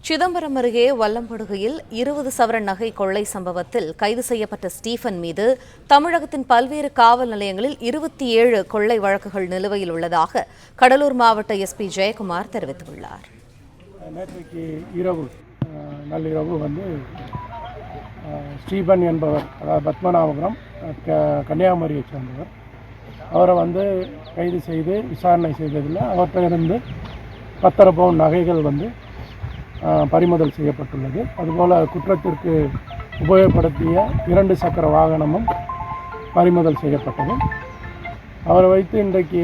சிதம்பரம் அருகே வல்லம்படுகையில் 20 சவரன் நகை கொள்ளை சம்பவத்தில் கைது செய்யப்பட்ட ஸ்டீபன் மீது தமிழகத்தின் பல்வேறு காவல் நிலையங்களில் 27 கொள்ளை வழக்குகள் நிலுவையில் உள்ளதாக கடலூர் மாவட்ட எஸ்பி ஜெயக்குமார் தெரிவித்துள்ளார். நேற்றைக்கு நள்ளிரவு ஸ்டீபன் என்பவர், அதாவது பத்மநாபபுரம் கன்னியாகுமரியைச் சேர்ந்தவர், அவரை கைது செய்து விசாரணை செய்ததில் அவற்றிலிருந்து 10 பவுன் நகைகள் பறிமுதல் செய்யப்பட்டுள்ளது. அதுபோல் குற்றத்திற்கு உபயோகப்படுத்திய 2 சக்கர வாகனமும் பறிமுதல் செய்யப்பட்டது. அவரை வைத்து இன்றைக்கு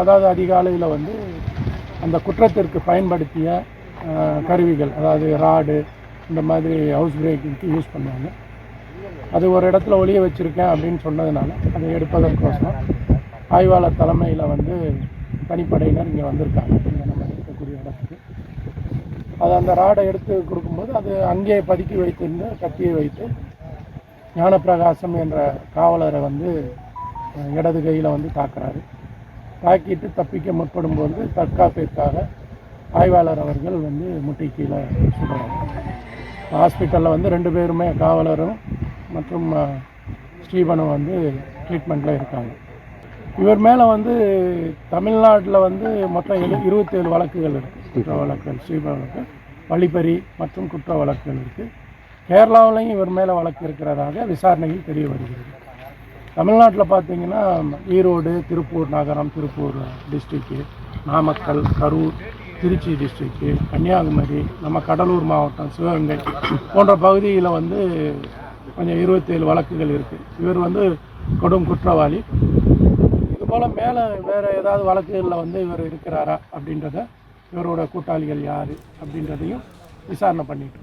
அதாவது அதிகாலையில் அந்த குற்றத்திற்கு பயன்படுத்திய கருவிகள், அதாவது ராடு, இந்த மாதிரி ஹவுஸ் பிரேக்கிங்க்கு யூஸ் பண்ணுவாங்க. அது ஒரு இடத்துல ஒளிய வச்சுருக்கேன் அப்படின்னு சொன்னதுனால அதை எடுப்பதற்கோசரம் ஆய்வாளர் தலைமையில் தனிப்படையினர் இங்கே வந்திருக்காங்க. இங்கே நம்ம இருக்கக்கூடிய இடத்துக்கு அது அந்த ராடை எடுத்து கொடுக்கும்போது அது அங்கே பதுக்கி வைத்திருந்த கத்தியை வைத்து ஞானப்பிரகாசம் என்ற காவலரை இடது கையில் தாக்குறாரு. தாக்கிட்டு தப்பிக்க முற்படும்போது தற்காப்பிற்காக ஆய்வாளர் அவர்கள் முட்டி கீழே சுடுறாங்க. ஹாஸ்பிட்டலில் 2 பேருமே, காவலரும் மற்றும் ஸ்டீபனும் ட்ரீட்மெண்ட்டில் இருக்காங்க. இவர் மேலே தமிழ்நாட்டில் மொத்தம் 27 வழக்குகள் இருக்குது. குற்ற வழக்குகள், ஸ்டீபனுக்கு வழிப்பறி மற்றும் குற்ற வழக்குகள் இருக்குது. கேரளாவிலையும் இவர் மேலே வழக்கு இருக்கிறதாக விசாரணையில் தெரிய வருகிறது. தமிழ்நாட்டில் பார்த்திங்கன்னா ஈரோடு, திருப்பூர் நகரம், திருப்பூர் டிஸ்ட்ரிக்கு, நாமக்கல், கரூர், திருச்சி டிஸ்ட்ரிக்கு, கன்னியாகுமரி, நம்ம கடலூர் மாவட்டம், சிவகங்கை போன்ற பகுதியில் கொஞ்சம் 27 வழக்குகள் இருக்குது. இவர் கொடும் குற்றவாளி. இதுபோல் மேலே வேறு ஏதாவது வழக்குகளில் இவர் இருக்கிறாரா அப்படின்றத, இவரோட கூட்டாளிகள் யார் அப்படின்றதையும் விசாரணை பண்ணிட்டு